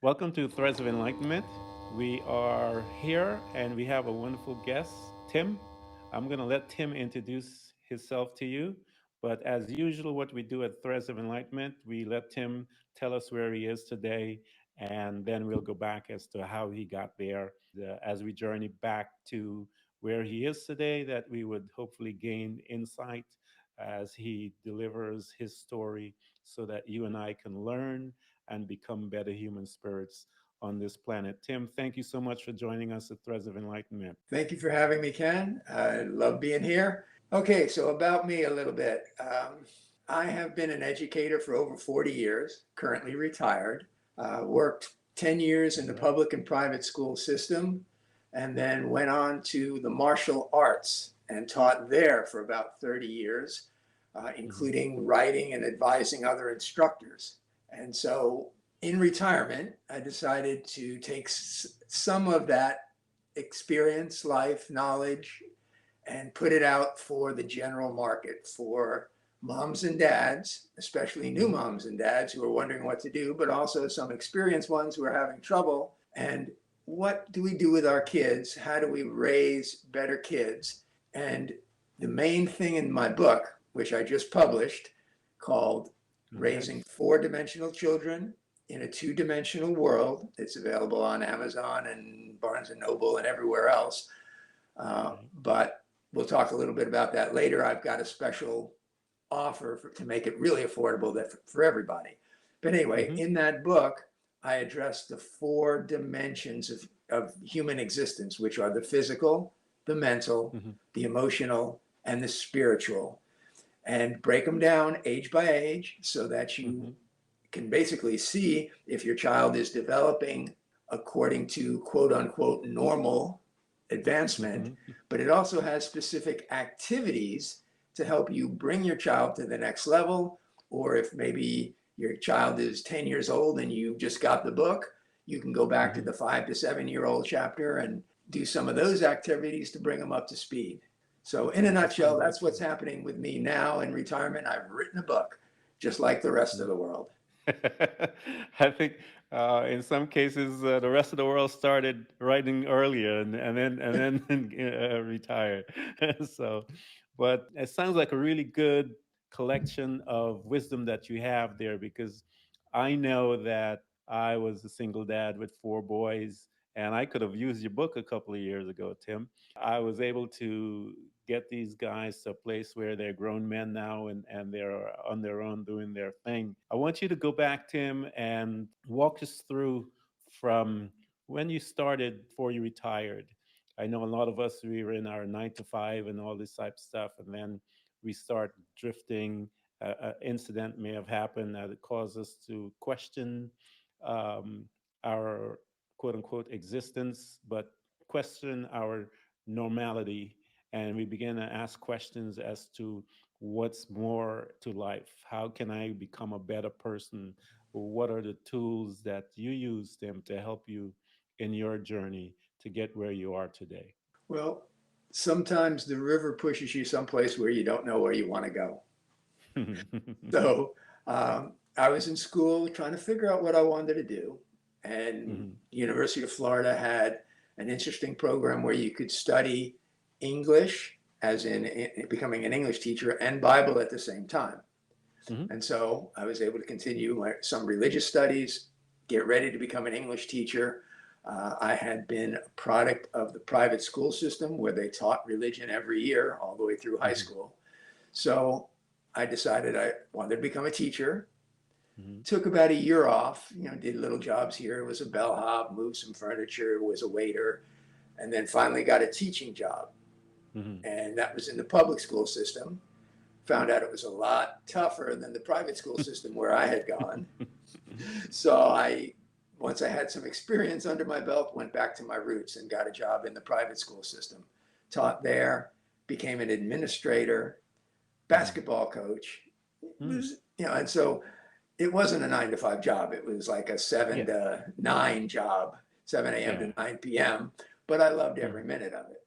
Welcome to Threads of Enlightenment. We are here and we have a wonderful guest, Tim. I'm going to let Tim introduce himself to you. But as usual, what we do at Threads of Enlightenment, we let Tim tell us where he is today, and then we'll go back as to how he got there. As we journey back to where he is today, that we would hopefully gain insight as he delivers his story so that you and I can learn and become better human spirits on this planet. Tim, thank you so much for joining us at Threads of Enlightenment. Thank you for having me, Ken. I love being here. Okay, so about me a little bit. I have been an educator for over 40 years, currently retired. Worked 10 years in the public and private school system, and then went on to the martial arts and taught there for about 30 years, including writing and advising other instructors. And so in retirement, I decided to take some of that experience, life, knowledge, and put it out for the general market for moms and dads, especially new moms and dads who are wondering what to do, but also some experienced ones who are having trouble. And what do we do with our kids? How do we raise better kids? And the main thing in my book, which I just published, called Raising Four-Dimensional Children in a Two-Dimensional World. It's available on Amazon and Barnes and Noble and everywhere else. But we'll talk a little bit about that later. I've got a special offer to make it really affordable for everybody. But anyway, in that book, I address the four dimensions of human existence, which are the physical, the mental, the emotional, and the spiritual, and break them down age by age so that you can basically see if your child is developing according to quote unquote normal advancement, but it also has specific activities to help you bring your child to the next level. Or if maybe your child is 10 years old and you just got the book, you can go back to the 5 to 7-year-old chapter and do some of those activities to bring them up to speed. So in a nutshell, that's what's happening with me now in retirement. I've written a book just like the rest of the world. I think in some cases the rest of the world started writing earlier and then retired. So, but it sounds like a really good collection of wisdom that you have there because I know that I was a single dad with four boys, and I could have used your book a couple of years ago, Tim. I was able to get these guys to a place where they're grown men now and they're on their own doing their thing. I want you to go back, Tim, and walk us through from when you started before you retired. I know a lot of us, we were in our 9 to 5 and all this type of stuff, and then we start drifting. An incident may have happened that caused us to question our quote unquote existence, but question our normality, and we begin to ask questions as to what's more to life. How can I become a better person? What are the tools that you use them to help you in your journey to get where you are today? Well, sometimes the river pushes you someplace where you don't know where you want to go. So I was in school trying to figure out what I wanted to do. And University of Florida had an interesting program where you could study English, as in becoming an English teacher, and Bible at the same time. And so I was able to continue some religious studies, get ready to become an English teacher. I had been a product of the private school system where they taught religion every year all the way through high school. So I decided I wanted to become a teacher. Took about a year off, did little jobs here. Was a bellhop, moved some furniture, was a waiter, and then finally got a teaching job. And that was in the public school system. Found out it was a lot tougher than the private school system where I had gone. So once I had some experience under my belt, went back to my roots and got a job in the private school system. Taught there, became an administrator, basketball coach. It was, and so it wasn't a 9 to 5 job. It was like a 7 to 9 job, 7 a.m. to 9 p.m. But I loved every minute of it.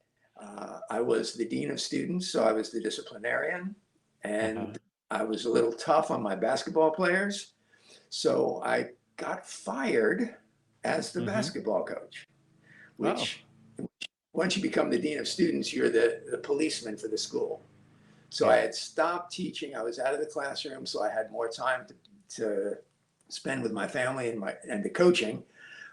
I was the dean of students, so I was the disciplinarian, and I was a little tough on my basketball players. So I got fired as the Mm-hmm. basketball coach, Oh. which once you become the dean of students, you're the policeman for the school. So I Yeah. had stopped teaching. I was out of the classroom, so I had more time to spend with my family and the coaching.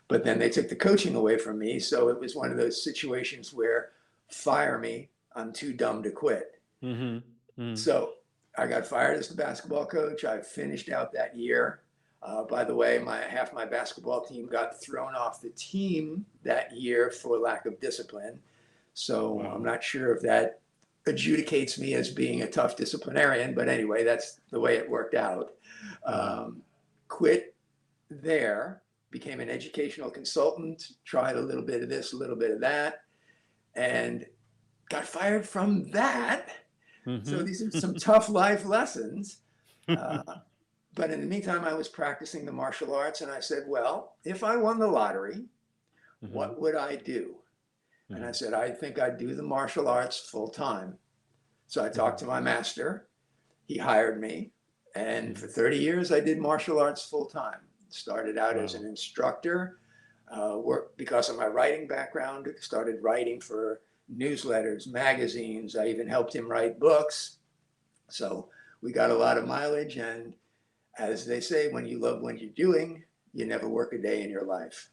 But then they took the coaching away from me. So it was one of those situations where fire me, I'm too dumb to quit. Mm-hmm. Mm-hmm. So I got fired as the basketball coach. I finished out that year. By the way, half my basketball team got thrown off the team that year for lack of discipline. So I'm Wow. not sure if that adjudicates me as being a tough disciplinarian, but anyway, that's the way it worked out. Mm-hmm. Quit there, became an educational consultant, tried a little bit of this, a little bit of that, and got fired from that. So these are some Mm-hmm. tough life lessons. Uh, but in the meantime, I was practicing the martial arts, and I said, well, if I won the lottery, Mm-hmm. what would I do? And I said, I think I'd do the martial arts full time. So I Mm-hmm. talked to my master. He hired me. And Mm-hmm. for 30 years, I did martial arts full time. Started out as Wow. an instructor, worked because of my writing background, started writing for newsletters, magazines. I even helped him write books. So we got a lot of mileage. And as they say, when you love what you're doing, you never work a day in your life.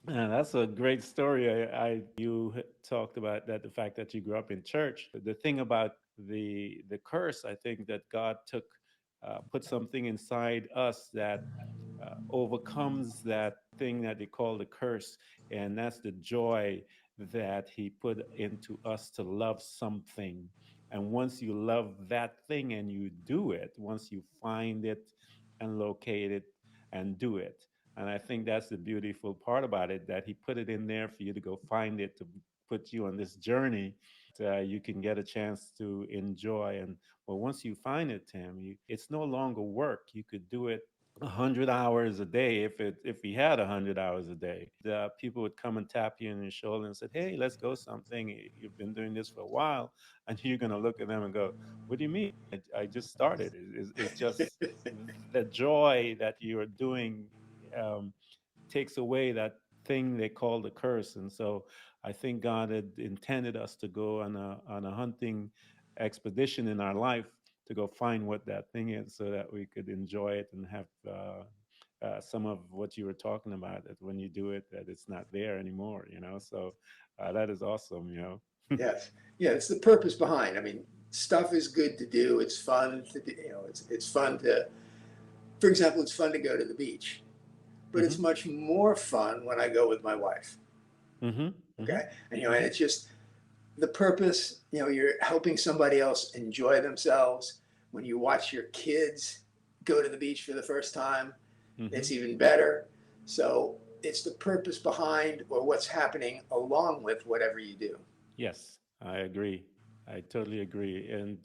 Yeah, that's a great story. Talked about that, the fact that you grew up in church. The thing about the curse, I think that God put something inside us that overcomes that thing that they call the curse, and that's the joy that He put into us to love something. And once you love that thing and you do it, once you find it and locate it and do it, and I think that's the beautiful part about it, that He put it in there for you to go find it, to put you on this journey you can get a chance to enjoy. And well, once you find it, Tim, it's no longer work. You could do it 100 hours a day if he had 100 hours a day. The people would come and tap you on your shoulder and said, "Hey, let's go something. You've been doing this for a while," and you're gonna look at them and go, "What do you mean? I just started. It's just the joy that you're doing." Um, Takes away that thing they call the curse. And so I think God had intended us to go on a hunting expedition in our life to go find what that thing is, so that we could enjoy it and have some of what you were talking about. That when you do it, that it's not there anymore. So that is awesome. Yes. Yeah, it's the purpose behind. I mean, stuff is good to do. It's fun to do, it's fun to, for example, it's fun to go to the beach, but Mm-hmm. it's much more fun when I go with my wife. Mm-hmm. Mm-hmm. Okay. And it's just the purpose, you're helping somebody else enjoy themselves. When you watch your kids go to the beach for the first time, Mm-hmm. it's even better. So it's the purpose behind or what's happening along with whatever you do. Yes, I agree. I totally agree. And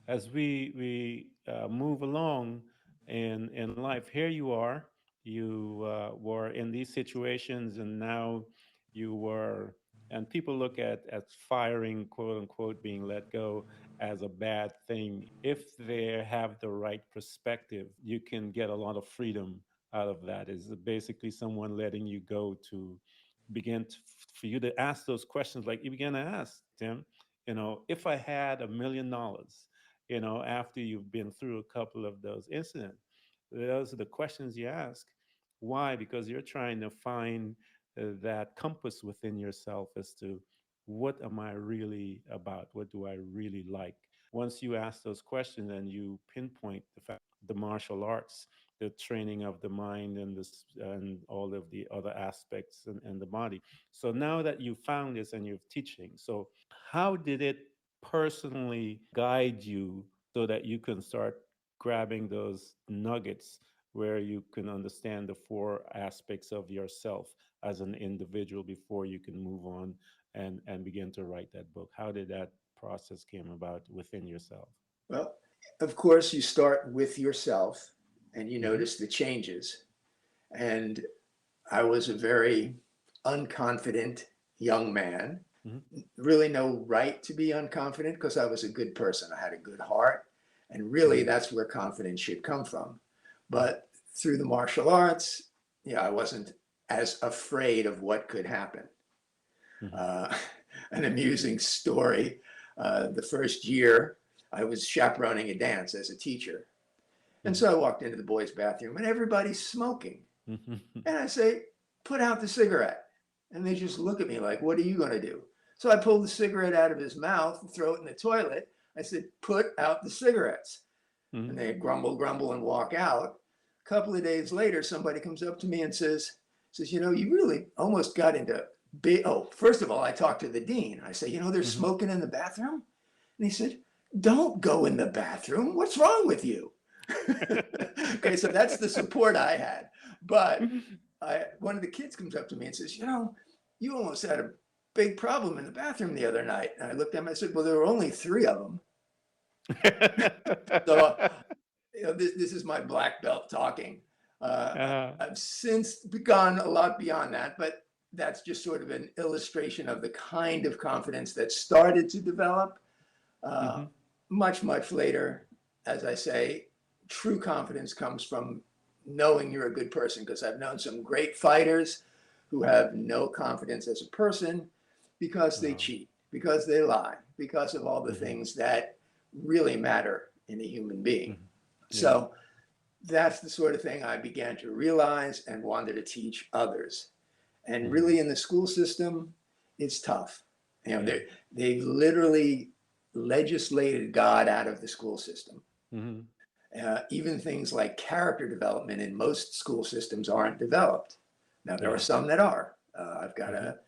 as we move along in life, here you are. You were in these situations, and now you were. And people look at firing, quote unquote, being let go as a bad thing. If they have the right perspective, you can get a lot of freedom out of that. Is basically someone letting you go to for you to ask those questions like you began to ask, Tim. If I had $1 million, after you've been through a couple of those incidents, those are the questions you ask. Why? Because you're trying to find that compass within yourself as to what am I really about? What do I really like? Once you ask those questions and you pinpoint the fact, the martial arts, the training of the mind and all of the other aspects and the body. So now that you found this and you're teaching, so how did it personally guide you so that you can start grabbing those nuggets where you can understand the four aspects of yourself as an individual before you can move on and begin to write that book? How did that process came about within yourself? Well, of course, you start with yourself and you Mm-hmm. notice the changes. And I was a very unconfident young man. Mm-hmm. Really, no right to be unconfident because I was a good person. I had a good heart. And really, Mm-hmm. that's where confidence should come from. But through the martial arts, I wasn't as afraid of what could happen. Mhm. Uh, an amusing story. The first year, I was chaperoning a dance as a teacher. And Mhm. so I walked into the boys' bathroom and everybody's smoking. Mhm. And I say, put out the cigarette. And they just look at me like, what are you going to do? So I pulled the cigarette out of his mouth and throw it in the toilet. I said, put out the cigarettes. And Mhm. they grumble, and walk out. A couple of days later, somebody comes up to me and says, you really almost got into big. Oh, first of all, I talked to the dean. I say, they're Mhm. smoking in the bathroom. And he said, don't go in the bathroom. What's wrong with you? Okay, so that's the support I had. But one of the kids comes up to me and says, you almost had a big problem in the bathroom the other night. And I looked at him and I said, well, there were only 3 of them. So this is my black belt talking. uh, I've since gone a lot beyond that, but that's just sort of an illustration of the kind of confidence that started to develop uh, mhm. much, much later. As I say, true confidence comes from knowing you're a good person, because I've known some great fighters who have no confidence as a person because they Wow. cheat, because they lie, because of all the Mhm. things that really matter in a human being. Mhm. Yeah. So that's the sort of thing I began to realize and wanted to teach others. And Mhm. really, in the school system, it's tough. Yeah. They've literally legislated God out of the school system. Mhm. Even things like character development in most school systems aren't developed. Now, there are Yeah. some that are. I've got Mhm.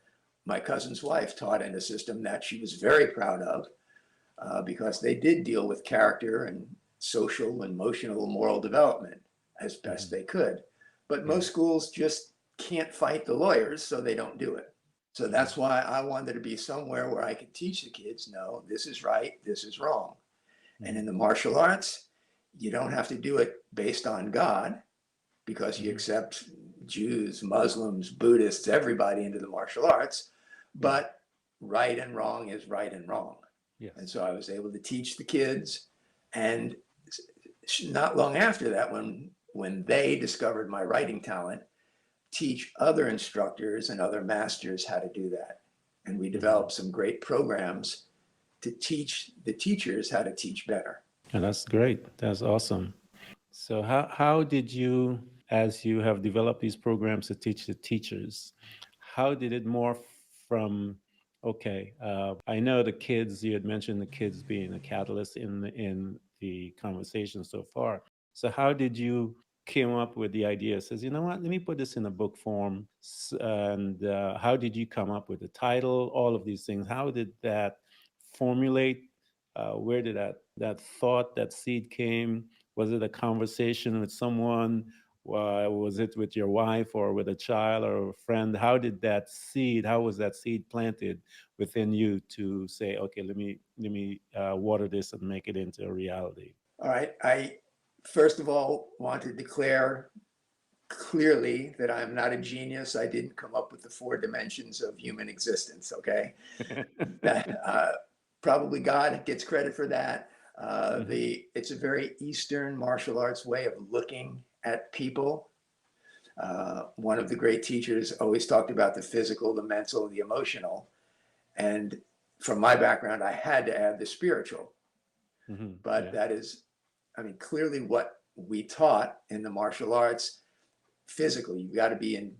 my cousin's wife taught in a system that she was very proud of, because they did deal with character and social, emotional, moral development as best Mhm. they could. But Yeah. most schools just can't fight the lawyers, so they don't do it. So Mhm. that's why I wanted to be somewhere where I could teach the kids, no, this is right, this is wrong. And in Mhm. the martial arts, you don't have to do it based on God, because you Mhm. accept Jews, Muslims, Buddhists, everybody into the martial arts. Yeah. But right and wrong is right and wrong. And Yes. so I was able to teach the kids. And not long after that, when they discovered my writing talent, teach other instructors and other masters how to do that. And we Mhm. developed some great programs to teach the teachers how to teach better. And that's great. That's awesome. So how did you, as you have developed these programs to teach the teachers, how did it morph from, okay, I know the kids, you had mentioned the kids being a catalyst in the conversation so far. So how did you came up with the idea? Says, you know what, let me put this in a book form. And how did you come up with the title? All of these things. How did that formulate? Where did that thought, that seed came? Was it a conversation with someone? Was it with your wife or with a child or a friend? How was that seed planted within you to say, okay, let me water this and make it into a reality? All right. I first of all want to declare clearly that I'm not a genius. I didn't come up with the 4 dimensions of human existence. Okay. That probably God gets credit for that. Mhm. It's a very Eastern martial arts way of looking at people. One of the great teachers always talked about the physical, the mental, the emotional. And from my background, I had to add the spiritual. Mhm. But Yeah. that is, I mean, clearly what we taught in the martial arts. Physically, you've got to be in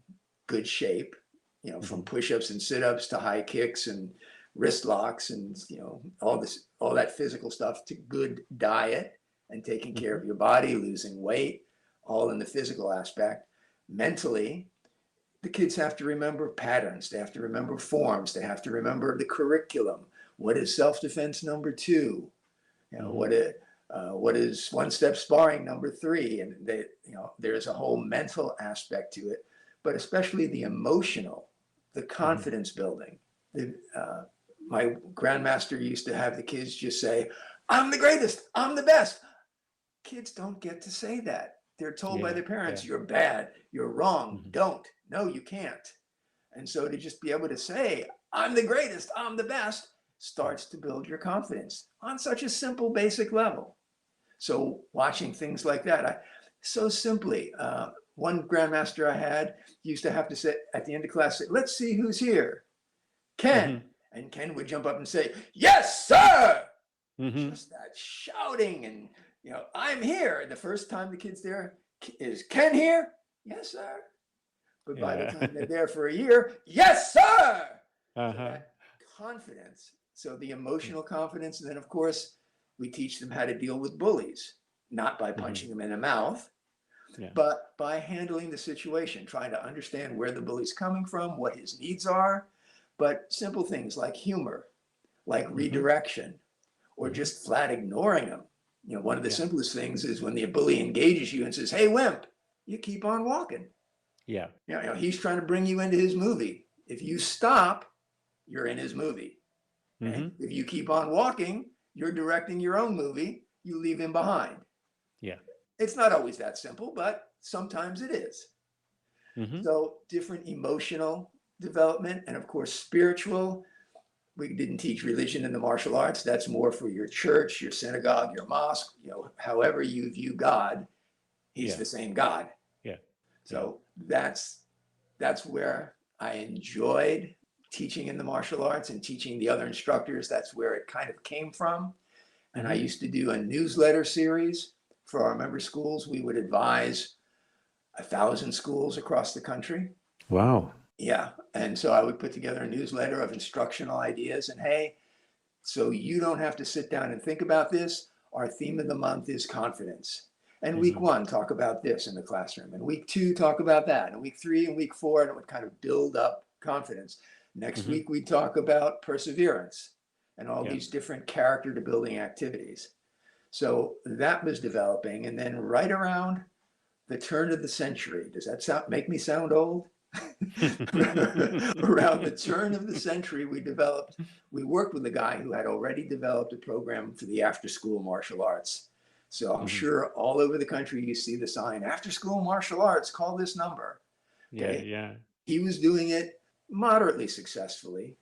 good shape, from Mhm. push-ups and sit-ups to high kicks and wrist locks, and all that physical stuff, to good diet and taking care Mhm. of your body, losing weight, all in the physical aspect. Mentally, the kids have to remember patterns, they have to remember forms, they have to remember the curriculum. What is self-defense number 2? Mhm. What is one step sparring number 3? And there's a whole mental aspect to it, but especially the emotional, the Mhm. confidence building. My grandmaster used to have the kids just say, I'm the greatest, I'm the best. Kids don't get to say that. They're told by Yeah. their parents, Yeah. you're bad, you're wrong, Mhm. don't, no, you can't. And so to just be able to say, I'm the greatest, I'm the best, starts to build your confidence on such a simple, basic level. So watching things like that, so simply, One grandmaster I had used to have to say at the end of class, say, let's see who's here. Ken. Mm-hmm. And Ken would jump up and say, yes, sir. Mm-hmm. Just that shouting and, I'm here. The first time the kid's there, is Ken here? Yes, sir. But by the Yeah. time they're there for a year, yes, sir. So Uh-huh. that confidence, so the emotional confidence, and then of course we teach them how to deal with bullies, not by Mm-hmm. punching them in the mouth, Yeah. but by handling the situation, trying to understand where the bully's coming from, what his needs are, but simple things like humor, like Mm-hmm. redirection, or Mm-hmm. just flat ignoring them. One of the Yeah. simplest things is when the bully engages you and says, hey, wimp, you keep on walking. Yeah. He's trying to bring you into his movie. If you stop, you're in his movie. Mm-hmm. And if you keep on walking, you're directing your own movie. You leave him behind. Yeah. It's not always that simple, but sometimes it is. Mm-hmm. So different emotional development and of course spiritual. We didn't teach religion in the martial arts. That's more for your church, your synagogue, your mosque, however you view God, he's Yeah. the same God. Yeah. Yeah. So that's where I enjoyed teaching in the martial arts and teaching the other instructors. That's where it kind of came from. And I Mm-hmm. used to do a newsletter series for our member schools. We would advise 1,000 schools across the country. Wow. Yeah. And so I would put together a newsletter of instructional ideas. And hey, so you don't have to sit down and think about this. Our theme of the month is confidence. And week Mm-hmm. 1, talk about this in the classroom. And week 2, talk about that. And week 3 and week 4, and it would kind of build up confidence. Next Mm-hmm. week, we talk about perseverance and all Yeah. these different character building activities. So that was developing. And then right around the turn of the century, does that make me sound old? Around the turn of the century, we worked with a guy who had already developed a program for the after school martial arts. So I'm Mm-hmm. sure all over the country you see the sign, after school martial arts, call this number. Yeah. Okay. Yeah. He was doing it moderately successfully.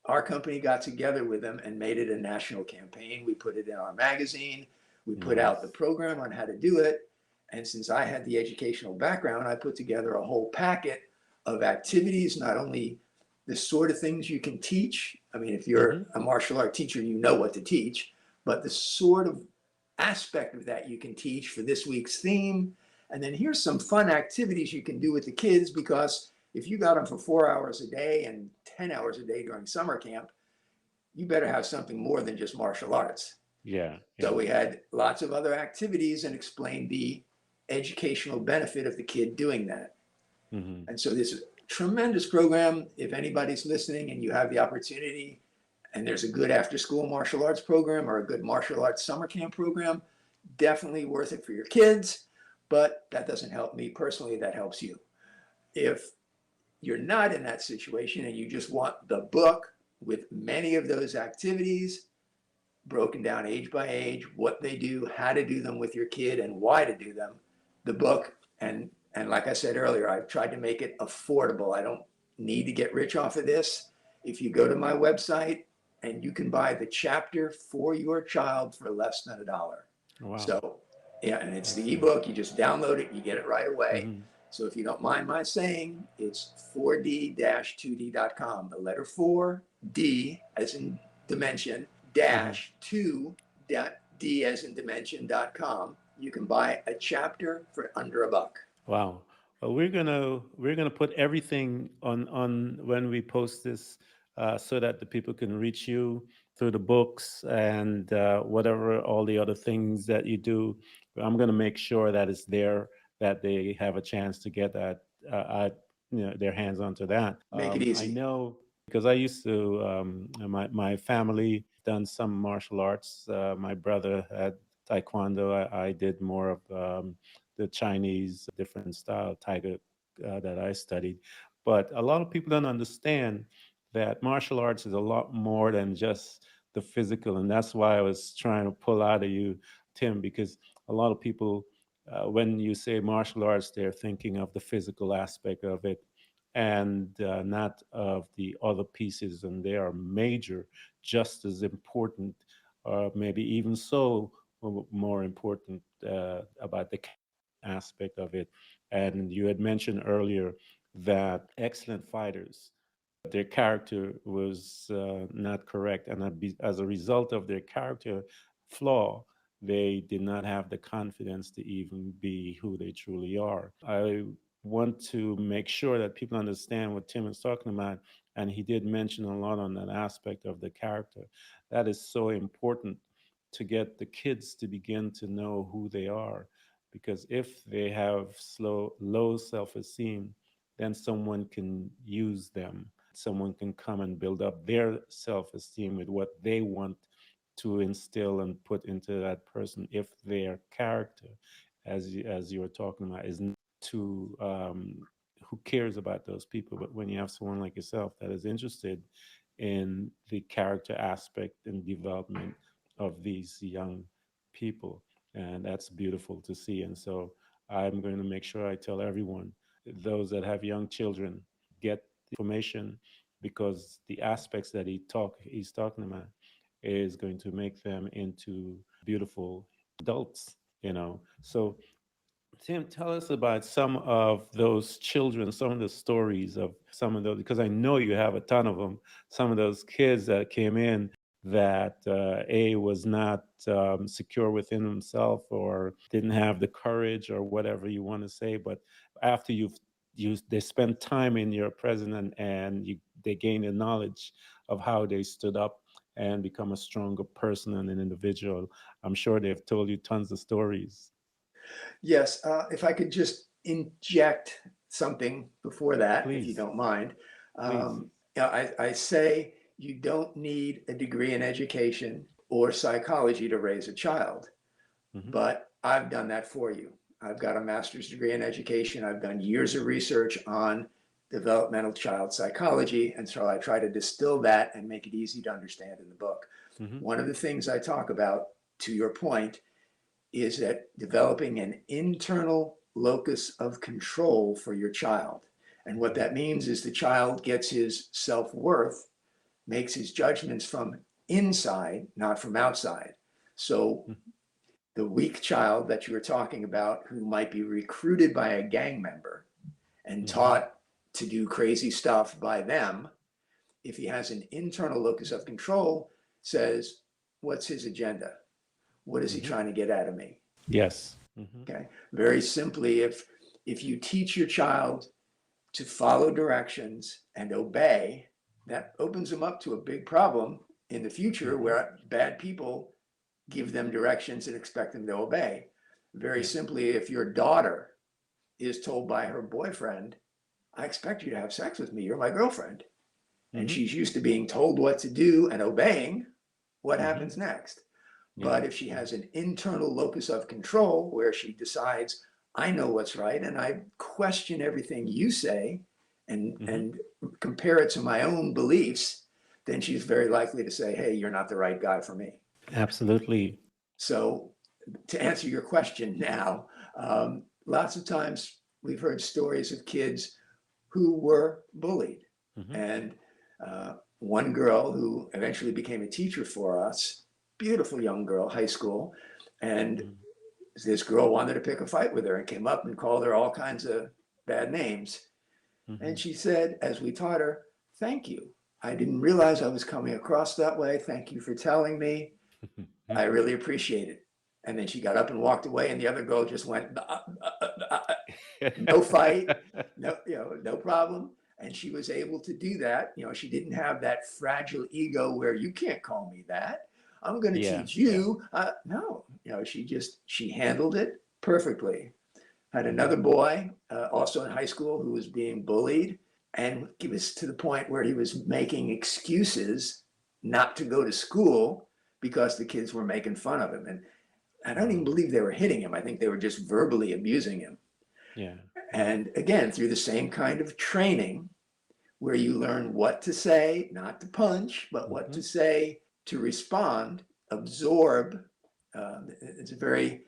Our company got together with him and made it a national campaign. We put it in our magazine. We put out the Nice. program on how to do it. And since I had the educational background, I put together a whole packet of activities, not only the sort of things you can teach. I mean, if Mm-hmm. you're a martial art teacher, you know what to teach, but the sort of aspect of that you can teach for this week's theme. And then here's some fun activities you can do with the kids, because if you got them for 4 hours a day and 10 hours a day during summer camp, you better have something more than just martial arts. Yeah. So Yeah. we had lots of other activities and explained the educational benefit of the kid doing that. Mm-hmm. And so this is a tremendous program. If anybody's listening and you have the opportunity, and there's a good after school martial arts program or a good martial arts summer camp program, definitely worth it for your kids. But that doesn't help me personally, that helps you. If you're not in that situation and you just want the book with many of those activities broken down age by age, what they do, how to do them with your kid, and why to do them, the book. And like I said earlier, I've tried to make it affordable. I don't need to get rich off of this. If you go to my website, and you can buy the chapter for your child for less than $1. Wow. So yeah, and it's the Excellent. ebook. You just download it, you get it right away. Mm-hmm. So if you don't mind my saying, it's 4d-2d.com. The letter 4D as in dimension, Mm-hmm. dash 2D as in dimension.com. You can buy a chapter for under $1. Wow. Well, we're gonna put everything on when we post this, so that the people can reach you through the books and whatever all the other things that you do. I'm gonna make sure that it's there, that they have a chance to get that, their hands onto that. Make it I easy. know because I used to, my family done some martial arts. My brother had taekwondo. I did more of the Chinese different style tiger that I studied. But a lot of people don't understand that martial arts is a lot more than just the physical, and that's why I was trying to pull out of you, Tim, because a lot of people, when you say martial arts, they're thinking of the physical aspect of it, and not of the other pieces, and they are major, just as important, or maybe even so more important, about the aspect of it. And you had mentioned earlier that excellent fighters, their character was not correct. And as a result of their character flaw, they did not have the confidence to even be who they truly are. I want to make sure that people understand what Tim is talking about. And he did mention a lot on that aspect of the character. That is so important to get the kids to begin to know who they are. Because if they have low self esteem, then someone can use them. Someone can come and build up their self esteem with what they want to instill and put into that person if their character, as you were talking about, is not to who cares about those people. But when you have someone like yourself that is interested in the character aspect and development of these young people, and that's beautiful to see. And so I'm going to make sure I tell everyone, those that have young children, get information, because the aspects that he's talking about is going to make them into beautiful adults. So Tim, tell us about some of those children, some of the stories of some of those, because I know you have a ton of them. Some of those kids that came in that was not secure within himself, or didn't have the courage, or whatever you want to say. But after they spend time in your presence, and they gain the knowledge of how they stood up and become a stronger person and an individual. I'm sure they've told you tons of stories. Yes, if I could just inject something before that, if you Please, don't mind. please. Yeah, I say you don't need a degree in education or psychology to raise a child, Hmm. but I've done that for you. I've got a master's degree in education. I've done years of research on developmental child psychology, and so I try to distill that and make it easy to understand in the book. Hmm. One of the things I talk about, to your point, is that developing an internal locus of control for your child. And what that means is the child gets his self-worth, makes his judgments from inside, not from outside. So the weak child that you were talking about, who might be recruited by a gang member and Hmm. taught to do crazy stuff by them, if he has an internal locus of control, says, what's his agenda? What is he Hmm. trying to get out of me? Yes. Hmm. Okay. Very simply, if you teach your child to follow directions and obey, that opens them up to a big problem in the future Hmm. where bad people give them directions and expect them to obey. Very Yeah. simply, if your daughter is told by her boyfriend, I expect you to have sex with me, you're my girlfriend, and Hmm. she's used to being told what to do and obeying, what Hmm. happens next? Yeah. But if she has an internal locus of control where she decides, I know what's right, and I question everything you say Hmm. and compare it to my own beliefs, then she's very likely to say, hey, you're not the right guy for me. Absolutely. So to answer your question now, lots of times we've heard stories of kids who were bullied. Hmm. And one girl who eventually became a teacher for us, beautiful young girl, high school, and Hmm. this girl wanted to pick a fight with her and came up and called her all kinds of bad names. And Hmm. she said, as we taught her, thank you. I didn't realize I was coming across that way. Thank you for telling me. I really appreciate it. And then she got up and walked away, and the other girl just went, no fight, no problem. And she was able to do that. She didn't have that fragile ego where you can't call me that. I'm going to Yeah. teach Yeah. you. No, she handled it perfectly. Had Hmm. another boy, also in high school, who was being bullied, and he was to the point where he was making excuses not to go to school because the kids were making fun of him. And I don't even Wow. believe they were hitting him. I think they were just verbally abusing him. Yeah. Yeah. And again, through the same kind of training where you learn what to say, not to punch, but what Hmm. to say to respond, absorb. It's a very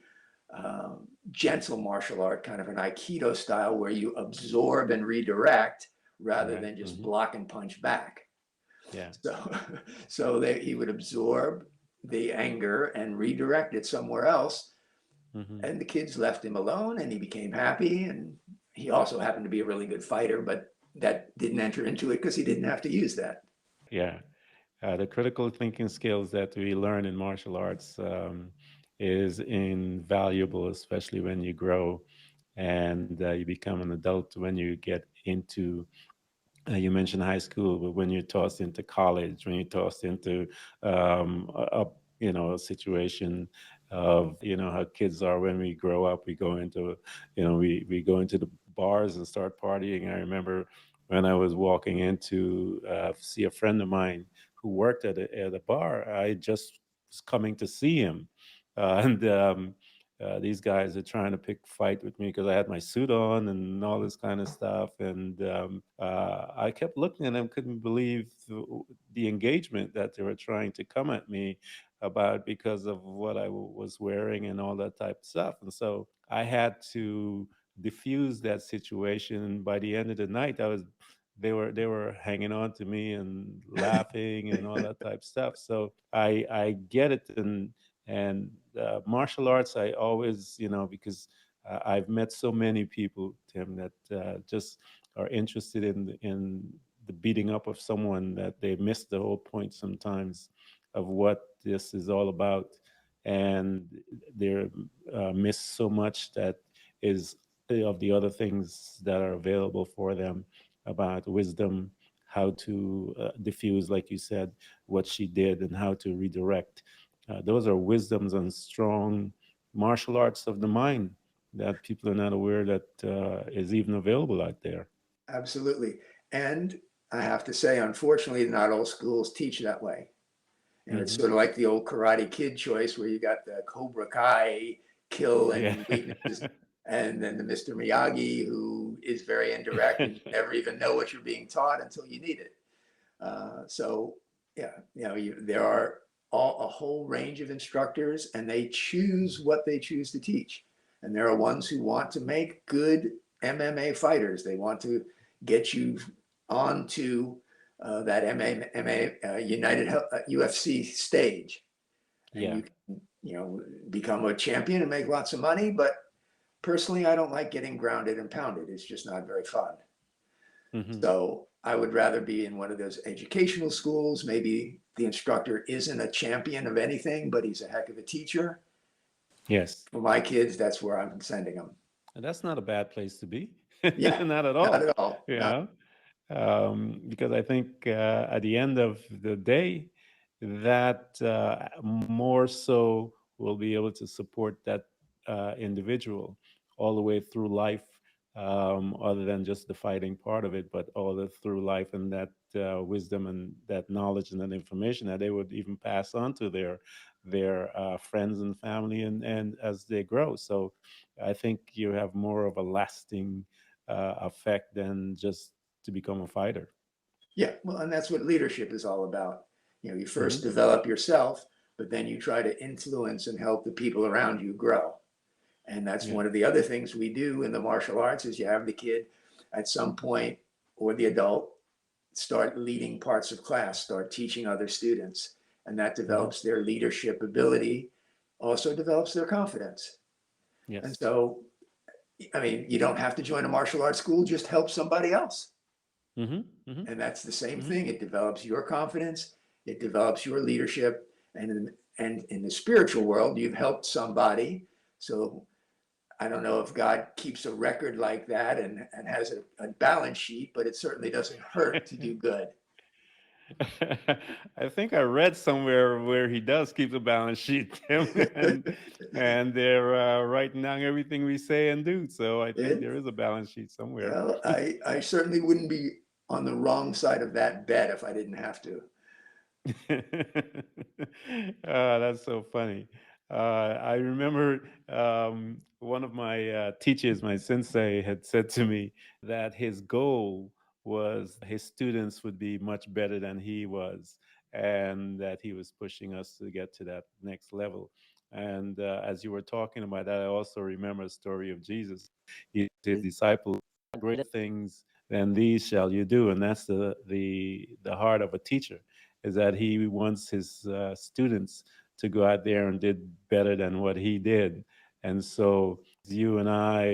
gentle martial art, kind of an Aikido style, where you absorb and redirect rather Right. than just Hmm. block and punch back. Yeah. So, so he would absorb the anger and redirect it somewhere else. Hmm. And the kids left him alone and he became happy. And he also happened to be a really good fighter, but that didn't enter into it because he didn't have to use that. Yeah. The critical thinking skills that we learn in martial arts is invaluable, especially when you grow and you become an adult. When you get into, you mentioned high school, but when you're tossed into college, when you're tossed into a a situation of how kids are when we grow up, we go into we go into the bars and start partying. I remember when I was walking into see a friend of mine who worked at a bar. I just was coming to see him, and these guys are trying to pick fight with me because I had my suit on and all this kind of stuff. And I kept looking at them, couldn't believe the engagement that they were trying to come at me about because of what I was wearing and all that type of stuff. And so I had to diffuse that situation. And by the end of the night, they were hanging on to me and laughing and all that type of stuff. So I get it. And martial arts, I always, because I've met so many people, Tim, that just are interested in the beating up of someone, that they miss the whole point sometimes of what this is all about, and they miss so much that is of the other things that are available for them, about wisdom, how to diffuse, like you said, what she did, and how to redirect. Those are wisdoms and strong martial arts of the mind that people are not aware that is even available out there. Absolutely. And I have to say, unfortunately, not all schools teach that way. It's Hmm. sort of like the old Karate Kid choice where you got the Cobra Kai kill Yeah. and weaknesses, and then the Mr. Miyagi who is very indirect and you never even know what you're being taught until you need it. So yeah, there are a whole range of instructors, and they choose what they choose to teach. And there are ones who want to make good MMA fighters. They want to get you onto that MMA United UFC stage, and Yeah. become a champion and make lots of money. But personally, I don't like getting grounded and pounded. It's just not very fun. Hmm. So I would rather be in one of those educational schools. Maybe the instructor isn't a champion of anything, but he's a heck of a teacher. Yes. For my kids, that's where I'm sending them. And that's not a bad place to be. Yeah, Not at not all. at all. Not Yeah. Because I think at the end of the day, that more so will be able to support that individual all the way through life, other than just the fighting part of it, but all the through life, and that wisdom and that knowledge and that information that they would even pass on to their friends and family, and as they grow. So I think you have more of a lasting effect than just to become a fighter. Yeah, well, and that's what leadership is all about. You Hmm. first develop yourself, but then you try to influence and help the people around you grow. And that's Yeah. one of the other things we do in the martial arts is you have the kid at some point, or the adult, start leading parts of class, start teaching other students, and that Hmm. develops their leadership ability, also develops their confidence. And Yes. so, I mean, you don't have to join a martial arts school, just help somebody else. Hmm. Hmm. And that's the same Hmm. thing. It develops your confidence, it develops your leadership. And in the spiritual world, you've helped somebody. So I don't know if God keeps a record like that and has a balance sheet, but it certainly doesn't hurt to do good. I think I read somewhere where he does keep a balance sheet, Tim, and they're writing down everything we say and do. So I think it, there is a balance sheet somewhere. well, I certainly wouldn't be on the wrong side of that bet if I didn't have to. That's so funny. I remember one of my teachers, my sensei, had said to me that his goal was his students would be much better than he was, and that he was pushing us to get to that next level. And as you were talking about that, I also remember a story of Jesus. He said, his disciples, greater things than these shall you do, and that's the heart of a teacher, is that he wants his students to go out there and did better than what he did. And so you and I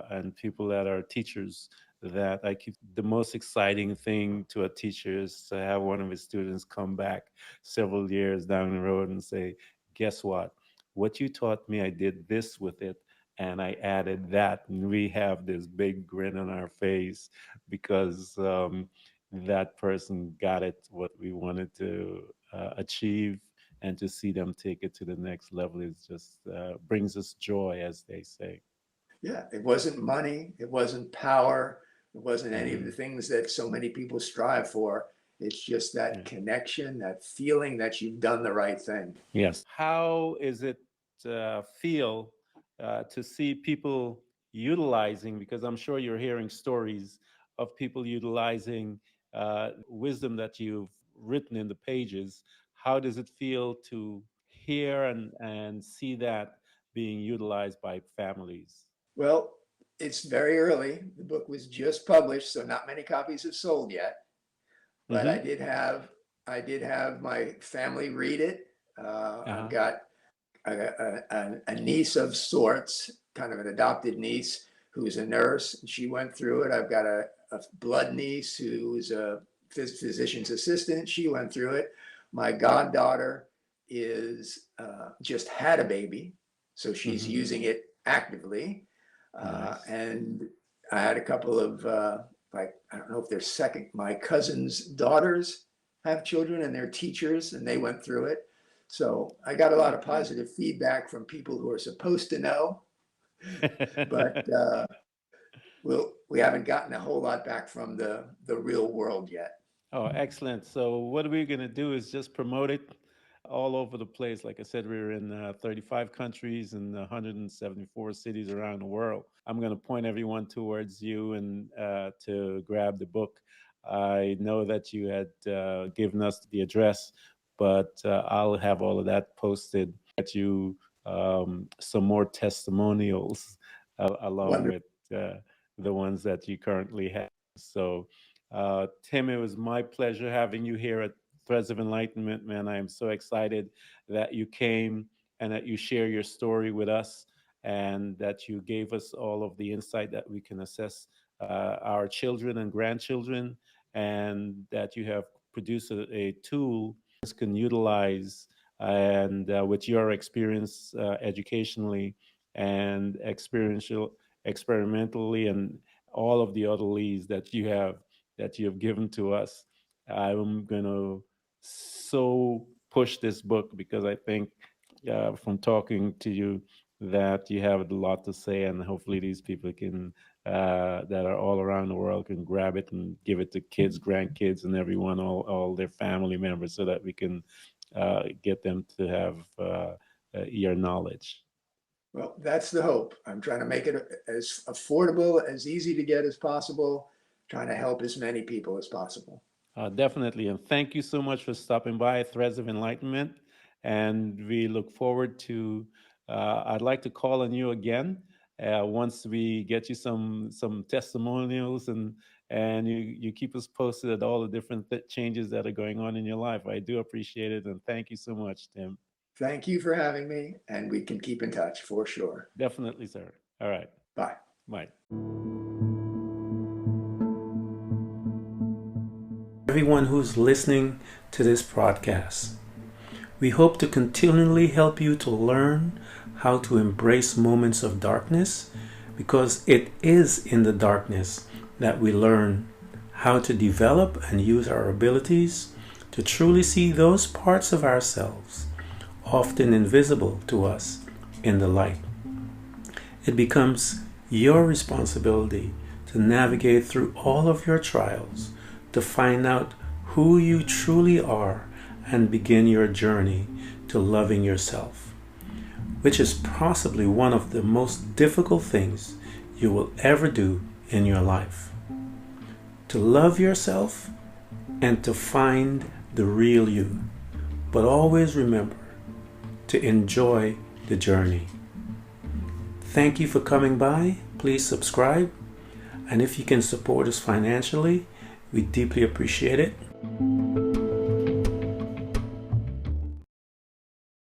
and people that are teachers, that I keep the most exciting thing to a teacher is to have one of his students come back several years down the road and say, guess what you taught me, I did this with it, and I added that, and we have this big grin on our face because that person got it what we wanted to achieve, and to see them take it to the next level is just brings us joy, as they say. Yeah, it wasn't money, it wasn't power, it wasn't any of the Hmm. things that so many people strive for. It's just that Yeah. connection, that feeling that you've done the right thing. Yes. How is it feel to see people utilizing? Because I'm sure you're hearing stories of people utilizing wisdom that you've written in the pages. How does it feel to hear and see that being utilized by families? Well, it's very early. The book was just published, so not many copies have sold yet. But Mm-hmm. I did have my family read it. I've Uh-huh. got a niece of sorts, kind of an adopted niece who's a nurse. She went through it. I've got a blood niece who's a physician's assistant. She went through it. My goddaughter is just had a baby, so she's Mm-hmm. using it actively. Nice. And I had a couple of like, I don't know if they're second. My cousin's daughters have children, and they're teachers, and they went through it. So I got a lot Oh, of good. positive feedback from people who are supposed to know, but we haven't gotten a whole lot back from the real world yet. Oh, excellent. So what we're going to do is just promote it all over the place. Like I said, we're in 35 countries and 174 cities around the world. I'm going to point everyone towards you and to grab the book. I know that you had given us the address, but I'll have all of that posted. Get you some more testimonials along Wonderful. with the ones that you currently have. So Tim, it was my pleasure having you here at Threads of Enlightenment, man. I am so excited that you came and that you share your story with us, and that you gave us all of the insight that we can assess our children and grandchildren, and that you have produced a tool can utilize, and with your experience educationally and experimentally, and all of the other leads that you have given to us. I'm going to so push this book because I think from talking to you that you have a lot to say, and hopefully these people can that are all around the world can grab it and give it to kids, grandkids, and everyone, all their family members, so that we can get them to have your knowledge. Well, that's the hope. I'm trying to make it as affordable, as easy to get as possible, trying to help as many people as possible. Definitely. And thank you so much for stopping by Threads of Enlightenment. And we look forward to, I'd like to call on you again once we get you some testimonials, and you keep us posted at all the different changes that are going on in your life. I do appreciate it. And thank you so much, Tim. Thank you for having me, and we can keep in touch for sure. Definitely, sir. All right. Bye. Bye. Everyone who's listening to this podcast. We hope to continually help you to learn how to embrace moments of darkness, because it is in the darkness that we learn how to develop and use our abilities to truly see those parts of ourselves, often invisible to us, in the light. It becomes your responsibility to navigate through all of your trials to find out who you truly are and begin your journey to loving yourself, which is possibly one of the most difficult things you will ever do in your life. To love yourself and to find the real you, but always remember to enjoy the journey. Thank you for coming by. Please subscribe, and if you can support us financially, we deeply appreciate it.